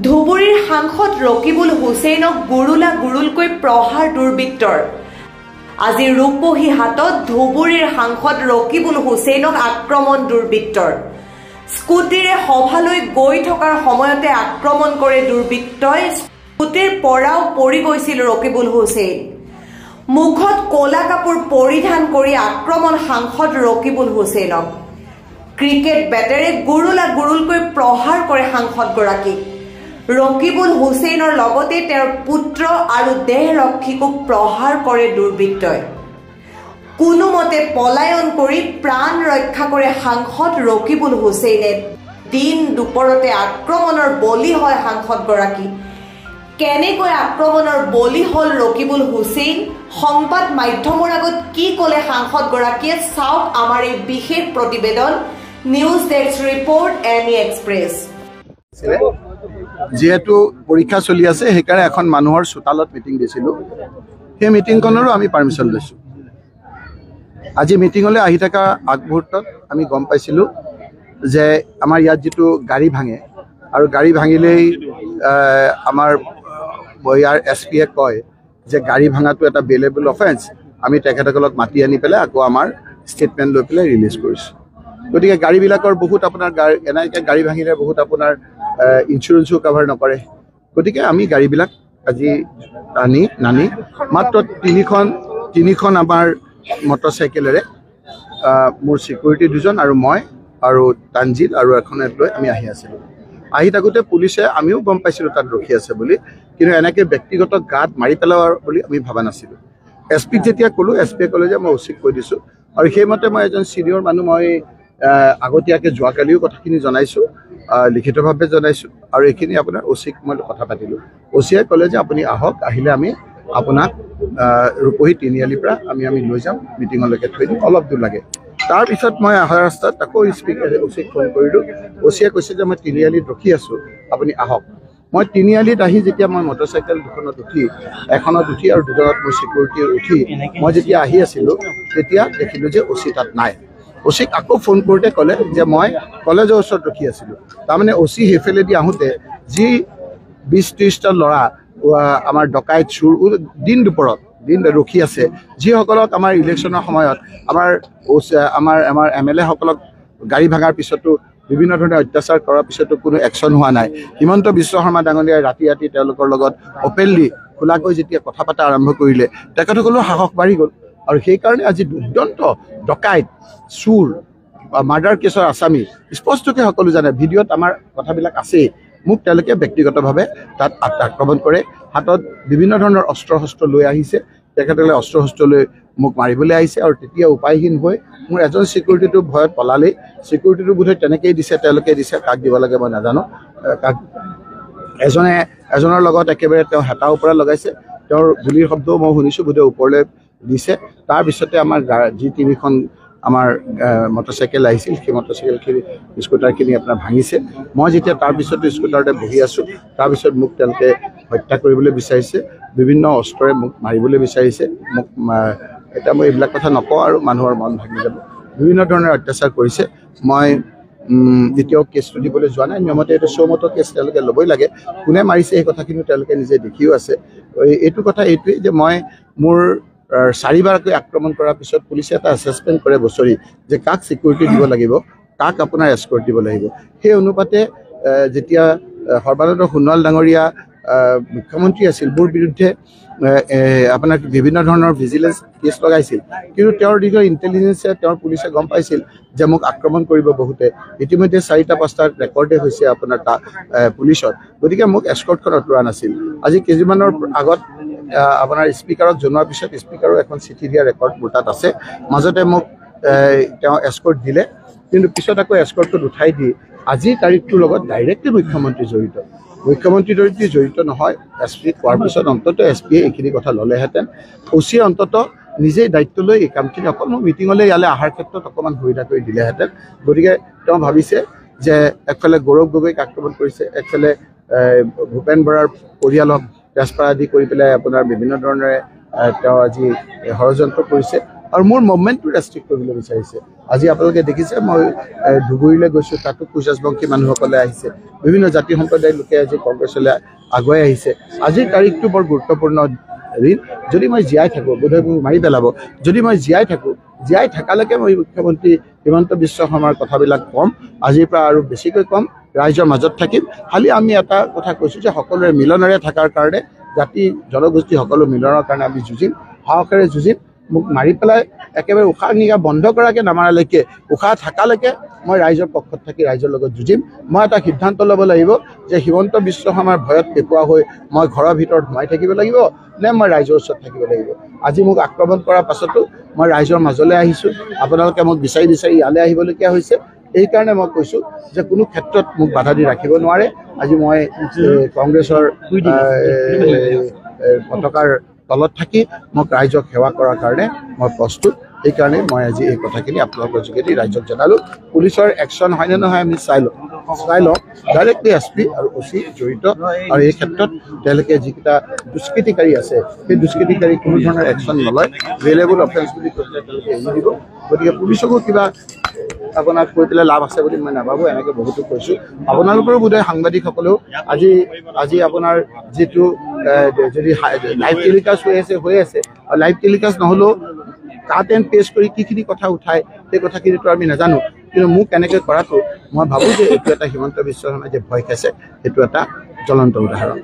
ধুবুৰীৰ সাংসদ ৰকিবুল হুছেইনক গুৰুলা গুৰুলকৈ প্ৰহাৰ দুৰ্বৃত্তৰ। আজি ৰূপহী হাতত ধুবুৰীৰ সাংসদ ৰকিবুল হুছেইনক আক্ৰমণ দুৰ্বৃত্তৰ। স্কুটিৰে সভালৈ গৈ থকাৰ সময়তে আক্ৰমণ কৰে দুৰ্বৃত্তই। স্কুটিৰ পৰাও পৰি গৈছিল ৰকিবুল হুছেইন। মুখত কলা কাপোৰ পৰিধান কৰি আক্ৰমণ সাংসদ ৰকিবুল হুছেইনক। ক্ৰিকেট বেটেৰে গুৰুলা গুৰুলকৈ প্ৰহাৰ কৰে সাংসদগৰাকীক। ৰকিবুল হুছেইনৰ লগতে তেওঁৰ পুত্ৰ আৰু দেহৰক্ষীকক প্ৰহাৰ কৰে দুৰ্বৃত্তই। কোনোমতে পলায়ন কৰি প্ৰাণ ৰক্ষা কৰে সাংসদ ৰকিবুল হুছেইনে। দিন দুপৰতে আক্ৰমণৰ বলি হয় সাংসদগৰাকী। কেনেকৈ আক্ৰমণৰ বলি হল ৰকিবুল হুছেইন, সংবাদ মাধ্যমৰ আগত কি ক'লে সাংসদগৰাকীয়ে, চাওক আমাৰ এই বিশেষ প্ৰতিবেদন। News desk report any express. যেহেতু পৰীক্ষা চলি আছে সেইকাৰণে এখন মানুহৰ চোতালত মিটিং দিছিলোঁ। সেই মিটিংখনৰো আমি পাৰ্মিশ্যন লৈছোঁ। আজি মিটিঙলৈ আহি থকা আগমুহূৰ্তত আমি গম পাইছিলোঁ যে আমাৰ ইয়াত যিটো গাড়ী ভাঙে আৰু গাড়ী ভাঙিলেই আমাৰ ইয়াৰ এছপিয়ে কয় যে গাড়ী ভাঙাটো এটা বেলেবল অফেন্স। আমি তেখেতসকলক মাতি আনি পেলাই আকৌ আমাৰ ষ্টেটমেণ্ট লৈ পেলাই ৰিলিজ কৰিছোঁ। গতিকে গাড়ীবিলাকৰ বহুত আপোনাৰ এনেকৈ গাড়ী ভাঙিলে বহুত আপোনাৰ ইঞ্চুৰেঞ্চো কাভাৰ নকৰে। গতিকে আমি গাড়ীবিলাক আজি নানি মাত্ৰ তিনিখন আমাৰ মটৰচাইকেলেৰে মোৰ চিকিউৰিটি দুজন আৰু মই আৰু তানজিল আৰু এখনত লৈ আমি আহি আছিলোঁ। আহি থাকোঁতে পুলিচে আমিও গম পাইছিলোঁ তাত ৰখি আছে বুলি, কিন্তু এনেকৈ ব্যক্তিগত গাত মাৰি পেলোৱাৰ বুলি আমি ভবা নাছিলোঁ। এছ পিক যেতিয়া ক'লোঁ, এছ পিয়ে ক'লে যে মই অচিক কৈ দিছোঁ আৰু সেইমতে মই এজন ছিনিয়ৰ মানুহ, মই আগতীয়াকৈ যোৱাকালিও কথাখিনি জনাইছোঁ, লিখিতভাৱে জনাইছোঁ আৰু এইখিনি আপোনাৰ অচিক মই কথা পাতিলোঁ। অচিয়ে ক'লে যে আপুনি আহক, আহিলে আমি আপোনাক ৰূপহী তিনিআলিৰ পৰা আমি লৈ যাম, মিটিঙলৈকে থৈ দিম, অলপ দূৰ লাগে। তাৰপিছত মই অহা ৰাস্তাত আকৌ অচিক ফোন কৰিলোঁ। অচিয়ে কৈছে যে মই তিনিআলিত ৰখি আছোঁ, আপুনি আহক। মই তিনিআলিত আহি যেতিয়া মই মটৰচাইকেল দুখনত উঠি, এখনত উঠি আৰু দুজনত মোৰ চিকিউৰিটি উঠি মই যেতিয়া আহি আছিলোঁ তেতিয়া দেখিলোঁ যে অচি তাত নাই। অচিক আকৌ ফোন কৰোঁতে ক'লে যে মই কলেজৰ ওচৰত ৰখি আছিলোঁ। তাৰমানে অচি সেইফালেদি আহোঁতে যি 20-30টা ল'ৰা আমাৰ ডকাইত চুৰ দিন দুপৰত ৰখি আছে, যিসকলক আমাৰ ইলেকশ্যনৰ সময়ত আমাৰ MLA সকলক গাড়ী ভাঙাৰ পিছতো বিভিন্ন ধৰণে অত্যাচাৰ কৰাৰ পিছতো কোনো একশ্যন হোৱা নাই। হিমন্ত বিশ্ব শৰ্মা ডাঙৰীয়াই ৰাতি তেওঁলোকৰ লগত অপেনলি খোলাকৈ যেতিয়া কথা পতা আৰম্ভ কৰিলে, তেখেতসকলৰ সাহস বাঢ়ি গ'ল। আৰু সেইকাৰণে আজি দুৰ্দান্ত ডকাইত চুৰ মাৰ্ডাৰ কেছৰ আসামী স্পষ্টকৈ সকলো জানে, ভিডিঅ'ত আমাৰ কথাবিলাক আছেই। মোক তেওঁলোকে ব্যক্তিগতভাৱে তাত আক্ৰমণ কৰে, হাতত বিভিন্ন ধৰণৰ অস্ত্ৰ শস্ত্ৰ লৈ আহিছে। তেখেতসকলে অস্ত্ৰ শস্ত্ৰ লৈ মোক মাৰিবলৈ আহিছে আৰু তেতিয়া উপায়হীন হৈ মোৰ এজন চিকিউৰিটিটো ভয়ত পলালেই। চিকিউৰিটিটো বোধহয় তেনেকেই দিছে, তেওঁলোকে দিছে, কাক দিব লাগে মই নাজানো। এজনৰ লগত একেবাৰে তেওঁ হেতাৰ ওপৰত লগাইছে, তেওঁৰ গুলিৰ শব্দও মই শুনিছোঁ, বোধহয় ওপৰলৈ দিছে। তাৰপিছতে আমাৰ যি তিনিখন আমাৰ মটৰচাইকেল আহিছিল, সেই মটৰচাইকেলখিনি স্কুটাৰখিনি আপোনাৰ ভাঙিছে। মই যেতিয়া তাৰপিছতো স্কুটাৰতে বহি আছোঁ, তাৰপিছত মোক তেওঁলোকে হত্যা কৰিবলৈ বিচাৰিছে, বিভিন্ন অস্ত্ৰৰে মোক মাৰিবলৈ বিচাৰিছে। এতিয়া মই এইবিলাক কথা নকওঁ আৰু মানুহৰ মন ভাঙি যাব। বিভিন্ন ধৰণৰ অত্যাচাৰ কৰিছে। মই এতিয়াও কেছটো দিবলৈ যোৱা নাই। নিয়মতে এইটো চৌমতৰ কেছ তেওঁলোকে ল'বই লাগে। কোনে মাৰিছে সেই কথাখিনিও তেওঁলোকে নিজে দেখিও আছে। এইটো কথা এইটোৱেই যে মই মোৰ 4বাৰকৈ আক্ৰমণ কৰাৰ পিছত পুলিচে এটা এছেছমেণ্ট কৰে বছৰি যে কাক চিকিউৰিটি দিব লাগিব, কাক আপোনাৰ এস্কৰ্ট দিব লাগিব। সেই অনুপাতে যেতিয়া সৰ্বানন্দ সোণোৱাল ডাঙৰীয়া মুখ্যমন্ত্ৰী আছিল, মোৰ বিৰুদ্ধে আপোনাৰ বিভিন্ন ধৰণৰ ভিজিলেন্স কেছ লগাইছিল, কিন্তু তেওঁৰ দীঘৰ ইণ্টেলিজেন্সে তেওঁৰ পুলিচে গম পাইছিল যে মোক আক্ৰমণ কৰিব বহুতে। ইতিমধ্যে 4টা-5টা ৰেকৰ্ডে হৈছে আপোনাৰ পুলিচত। গতিকে মোক এস্কৰ্টখন আঁতৰোৱা নাছিল। আজি কেইদিনমানৰ আগত আপোনাৰ স্পীকাৰক জনোৱাৰ পিছত স্পীকাৰৰ এখন চিঠি দিয়া ৰেকৰ্ড মোৰ তাত আছে। মাজতে মোক তেওঁ এস্কৰ্ট দিলে, কিন্তু পিছত আকৌ এস্কৰ্টখন উঠাই দি আজিৰ তাৰিখটোৰ লগত ডাইৰেক্টলি মুখ্যমন্ত্ৰী জড়িত। মুখ্যমন্ত্ৰী জড়িত নহয়। SP কোৱাৰ পিছত অন্ততঃ SPয়ে এইখিনি কথা ল'লেহেঁতেন। অচিয়ে অন্ততঃ নিজেই দায়িত্ব লৈ এই কামখিনি অকল মোৰ মিটিঙলৈ ইয়ালৈ অহাৰ ক্ষেত্ৰত অকণমান সুবিধা কৰি দিলেহেঁতেন। গতিকে তেওঁ ভাবিছে যে একফালে গৌৰৱ গগৈক আক্ৰমণ কৰিছে, একফালে ভূপেন বৰাৰ পৰিয়ালক তেজপাত আদি কৰি পেলাই আপোনাৰ বিভিন্ন ধৰণেৰে তেওঁ আজি ষড়যন্ত্ৰ কৰিছে। আৰু মোৰ মুভমেণ্টটো ৰেষ্ট্ৰিক্ট কৰিবলৈ বিচাৰিছে। আজি আপোনালোকে দেখিছে মই ধুবুৰীলৈ গৈছোঁ, তাতো কোচ ৰাজবংশী মানুহসকলে আহিছে, বিভিন্ন জাতি সম্প্ৰদায়ৰ লোকে আজি কংগ্ৰেছলৈ আগুৱাই আহিছে। আজিৰ তাৰিখটো বৰ গুৰুত্বপূৰ্ণ দিন। যদি মই জীয়াই থাকোঁ, বোধহয় মোক মাৰি পেলাব, যদি মই জীয়াই থাকোঁ, জীয়াই থকালৈকে মই মুখ্যমন্ত্ৰী হিমন্ত বিশ্ব শৰ্মাৰ কথাবিলাক ক'ম, আজিৰ পৰা আৰু বেছিকৈ ক'ম, ৰাইজৰ মাজত থাকিম। খালি আমি এটা কথা কৈছোঁ যে সকলোৰে মিলনেৰে থকাৰ কাৰণে, জাতি জনগোষ্ঠী সকলো মিলনৰ কাৰণে আমি যুঁজিম, সাহসেৰে যুঁজিম। মোক মাৰি পেলাই একেবাৰে উশাহ নিশাহ বন্ধ কৰাকৈ নামাৰালৈকে, উশাহ থকালৈকে মই ৰাইজৰ পক্ষত থাকি ৰাইজৰ লগত যুঁজিম। মই এটা সিদ্ধান্ত ল'ব লাগিব যে হিমন্ত বিশ্ব শৰ্মাৰ ভয়ত পেপোৱা হৈ মই ঘৰৰ ভিতৰত সোমাই থাকিব লাগিব নে মই ৰাইজৰ ওচৰত থাকিব লাগিব। আজি মোক আক্ৰমণ কৰাৰ পাছতো মই ৰাইজৰ মাজলৈ আহিছোঁ। আপোনালোকে মোক বিচাৰি বিচাৰি ইয়ালৈ আহিবলগীয়া হৈছে। এইকাৰণে মই কৈছোঁ যে কোনো ক্ষেত্ৰত মোক বাধা দি ৰাখিব নোৱাৰে। আজি মই কংগ্ৰেছৰ পতাকাৰ তলত থাকি মোক ৰাইজক সেৱা কৰাৰ কাৰণে মই প্ৰস্তুত। সেইকাৰণে মই আজি এই কথাখিনি আপোনালোকৰ যোগেদি ৰাইজক জনালোঁ। পুলিচৰ একশ্যন হয়নে নহয় আমি চাই লওঁ। ডাইৰেক্টলি SP আৰু OC জড়িত, আৰু এই ক্ষেত্ৰত তেওঁলোকে যিকেইটা দুষ্কৃতিকাৰী আছে সেই দুষ্কৃতিকাৰী কোনো ধৰণৰ একশ্যন নলয়, ভেৰিয়েবল অফেন্স বুলি কৈ পেলাই তেওঁলোকে এৰি দিব। গতিকে পুলিচকো কিবা আপোনাক কৈ পেলাই লাভ আছে বুলি মই নাভাবোঁ। এনেকৈ বহুতো কৈছোঁ। আপোনালোকৰো বোধহয় সাংবাদিকসকলেও আজি আপোনাৰ যিটো যদি লাইভ টেলিকাষ্ট হৈ আছে, লাইভ টেলিকাষ্ট নহ'লেও কাট এণ্ড পেষ্ট কৰি কিখিনি কথা উঠায় সেই কথাখিনিতো আমি নাজানো, কিন্তু মোক এনেকৈ কৰাটো মই ভাবোঁ যে এইটো এটা হিমন্ত বিশ্ব শৰ্মাই যে ভয় খাইছে, সেইটো এটা জ্বলন্ত উদাহৰণ।